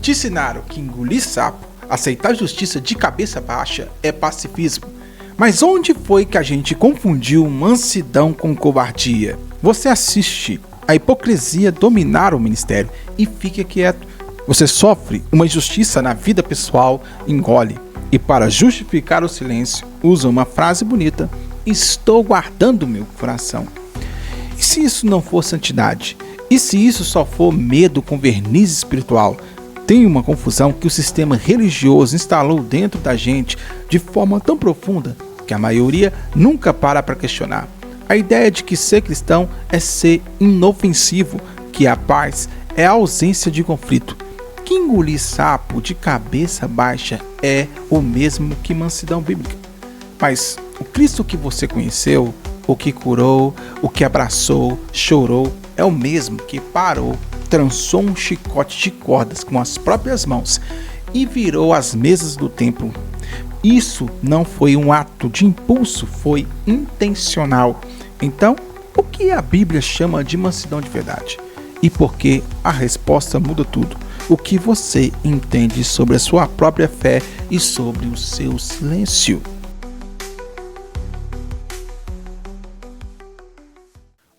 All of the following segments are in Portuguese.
Te ensinaram que engolir sapo, aceitar justiça de cabeça baixa é pacifismo. Mas onde foi que a gente confundiu mansidão com covardia? Você assiste a hipocrisia dominar o ministério e fica quieto. Você sofre uma injustiça na vida pessoal, engole. E para justificar o silêncio, usa uma frase bonita: estou guardando meu coração. E se isso não for santidade? E se isso só for medo com verniz espiritual? Tem uma confusão que o sistema religioso instalou dentro da gente de forma tão profunda que a maioria nunca para questionar. A ideia de que ser cristão é ser inofensivo, que a paz é a ausência de conflito, que engolir sapo de cabeça baixa é o mesmo que mansidão bíblica. Mas o Cristo que você conheceu, o que curou, o que abraçou, chorou, é o mesmo que parou, trançou um chicote de cordas com as próprias mãos e virou as mesas do templo. Isso não foi um ato de impulso, foi intencional. Então, o que a Bíblia chama de mansidão de verdade? E por que a resposta muda tudo? O que você entende sobre a sua própria fé e sobre o seu silêncio?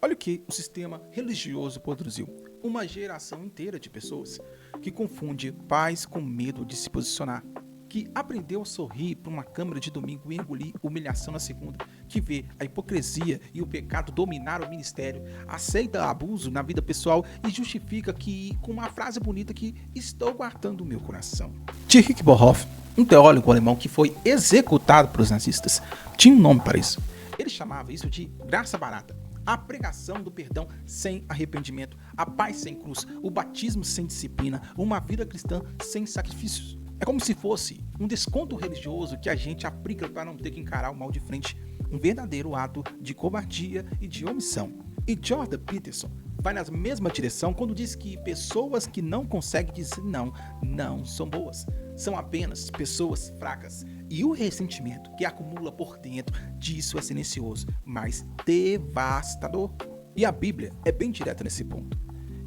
Olha o que o sistema religioso produziu. Uma geração inteira de pessoas que confunde paz com medo de se posicionar, que aprendeu a sorrir para uma câmera de domingo e engolir humilhação na segunda, que vê a hipocrisia e o pecado dominar o ministério, aceita abuso na vida pessoal e justifica que com uma frase bonita que estou guardando o meu coração. Dietrich Bonhoeffer, um teólogo alemão que foi executado pelos nazistas, tinha um nome para isso. Ele chamava isso de graça barata. A pregação do perdão sem arrependimento, a paz sem cruz, o batismo sem disciplina, uma vida cristã sem sacrifícios. É como se fosse um desconto religioso que a gente aplica para não ter que encarar o mal de frente. Um verdadeiro ato de covardia e de omissão. E Jordan Peterson vai na mesma direção quando diz que pessoas que não conseguem dizer não são boas. São apenas pessoas fracas. E o ressentimento que acumula por dentro disso é silencioso, mas devastador. E a Bíblia é bem direta nesse ponto.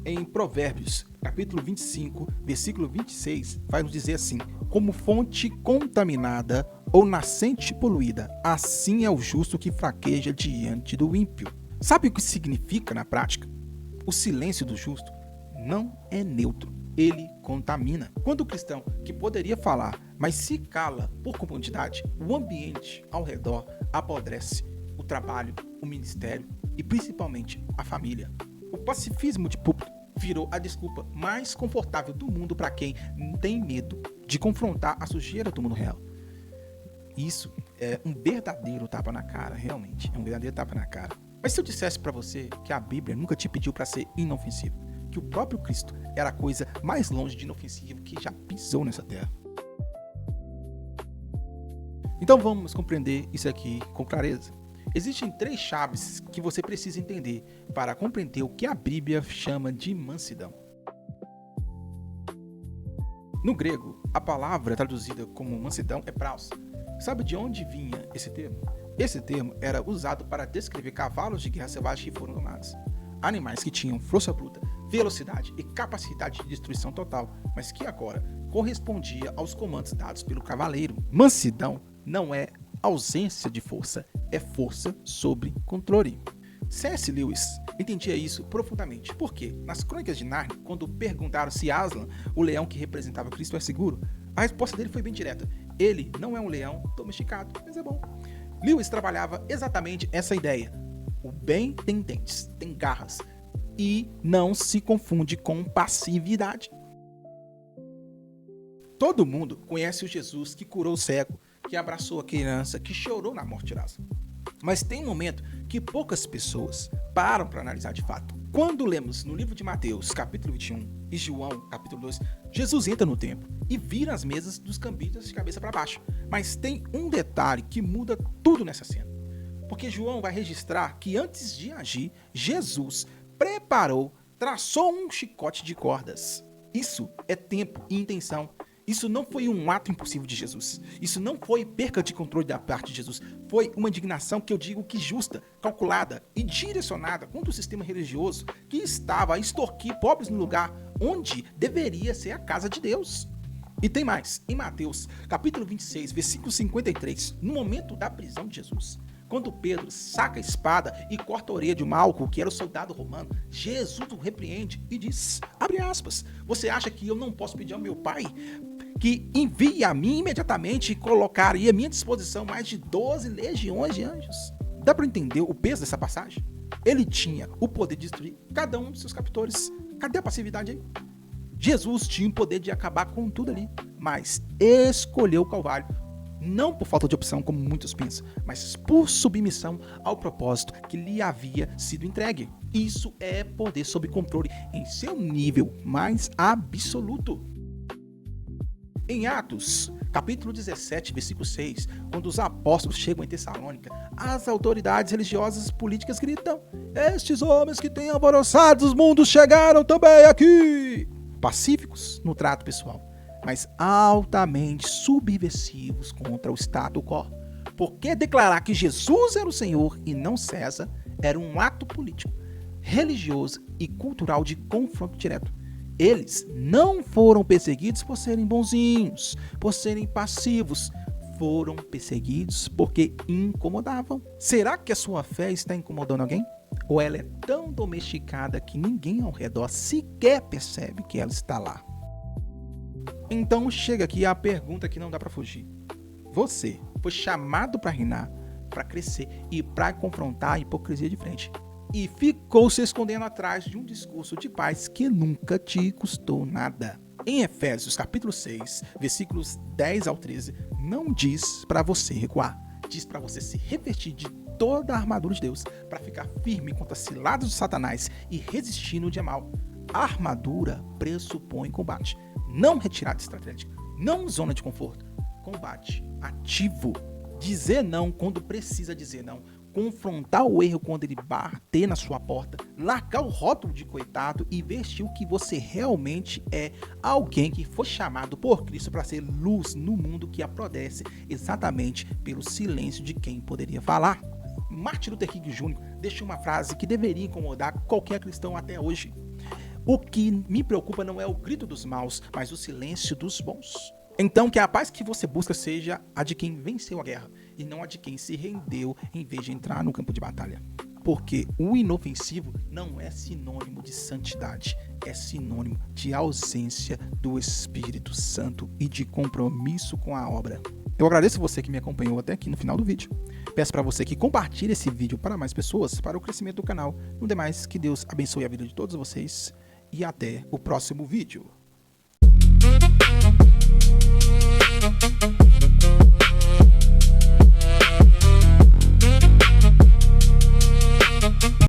Em Provérbios, capítulo 25, versículo 26, vai nos dizer assim: como fonte contaminada ou nascente poluída, assim é o justo que fraqueja diante do ímpio. Sabe o que significa na prática? O silêncio do justo não é neutro, ele contamina. Quando o cristão, que poderia falar, mas se cala por comodidade, o ambiente ao redor apodrece o trabalho, o ministério e principalmente a família. O pacifismo de púlpito virou a desculpa mais confortável do mundo para quem tem medo de confrontar a sujeira do mundo real. Isso é um verdadeiro tapa na cara, realmente, é um verdadeiro tapa na cara. Mas se eu dissesse para você que a Bíblia nunca te pediu para ser inofensivo, que o próprio Cristo era a coisa mais longe de inofensivo que já pisou nessa terra. Então vamos compreender isso aqui com clareza. Existem 3 chaves que você precisa entender para compreender o que a Bíblia chama de mansidão. No grego, a palavra traduzida como mansidão é praus. Sabe de onde vinha esse termo? Esse termo era usado para descrever cavalos de guerra selvagens que foram domados. Animais que tinham força bruta, velocidade e capacidade de destruição total, mas que agora correspondia aos comandos dados pelo cavaleiro. Mansidão não é ausência de força, é força sobre controle. C.S. Lewis entendia isso profundamente, porque nas Crônicas de Nárnia, quando perguntaram se Aslan, o leão que representava Cristo, é seguro, a resposta dele foi bem direta: ele não é um leão domesticado, mas é bom. Lewis trabalhava exatamente essa ideia. O bem tem dentes, tem garras, e não se confunde com passividade. Todo mundo conhece o Jesus que curou o cego, que abraçou a criança, que chorou na morte de Lázaro. Mas tem um momento que poucas pessoas param para analisar de fato. Quando lemos no livro de Mateus, capítulo 21, e João, capítulo 2, Jesus entra no templo e vira as mesas dos cambitas de cabeça para baixo. Mas tem um detalhe que muda tudo nessa cena. Porque João vai registrar que antes de agir, Jesus traçou um chicote de cordas. Isso é tempo e intenção. Isso não foi um ato impulsivo de Jesus. Isso não foi perca de controle da parte de Jesus. Foi uma indignação que eu digo que justa, calculada e direcionada contra o sistema religioso que estava a extorquir pobres no lugar onde deveria ser a casa de Deus. E tem mais, em Mateus, capítulo 26, versículo 53, no momento da prisão de Jesus, quando Pedro saca a espada e corta a orelha de Malco, que era o soldado romano, Jesus o repreende e diz, abre aspas, você acha que eu não posso pedir ao meu pai que envie a mim imediatamente e colocaria à minha disposição mais de 12 legiões de anjos? Dá para entender o peso dessa passagem? Ele tinha o poder de destruir cada um dos seus captores. Cadê a passividade aí? Jesus tinha o poder de acabar com tudo ali, mas escolheu o Calvário, não por falta de opção, como muitos pensam, mas por submissão ao propósito que lhe havia sido entregue. Isso é poder sob controle em seu nível mais absoluto. Em Atos, capítulo 17, versículo 6, quando os apóstolos chegam em Tessalônica, as autoridades religiosas e políticas gritam, estes homens que têm alvoroçado os mundos chegaram também aqui. Pacíficos no trato pessoal, mas altamente subversivos contra o status quo. Porque declarar que Jesus era o Senhor e não César era um ato político, religioso e cultural de confronto direto. Eles não foram perseguidos por serem bonzinhos, por serem passivos. Foram perseguidos porque incomodavam. Será que a sua fé está incomodando alguém? Ou ela é tão domesticada que ninguém ao redor sequer percebe que ela está lá? Então chega aqui a pergunta que não dá para fugir. Você foi chamado para reinar, para crescer e para confrontar a hipocrisia de frente. E ficou se escondendo atrás de um discurso de paz que nunca te custou nada. Em Efésios capítulo 6, versículos 10 ao 13, não diz para você recuar. Diz para você se revestir de toda a armadura de Deus para ficar firme contra as ciladas de Satanás e resistir no dia mal. A armadura pressupõe combate, não retirada estratégica, não zona de conforto. Combate ativo, dizer não quando precisa dizer não, confrontar o erro quando ele bater na sua porta, largar o rótulo de coitado e vestir o que você realmente é, alguém que foi chamado por Cristo para ser luz no mundo que aprodece exatamente pelo silêncio de quem poderia falar. Martin Luther King Jr. deixou uma frase que deveria incomodar qualquer cristão até hoje. O que me preocupa não é o grito dos maus, mas o silêncio dos bons. Então, que a paz que você busca seja a de quem venceu a guerra e não a de quem se rendeu em vez de entrar no campo de batalha. Porque o inofensivo não é sinônimo de santidade, é sinônimo de ausência do Espírito Santo e de compromisso com a obra. Eu agradeço você que me acompanhou até aqui no final do vídeo. Peço para você que compartilhe esse vídeo para mais pessoas, para o crescimento do canal. No demais, que Deus abençoe a vida de todos vocês e até o próximo vídeo.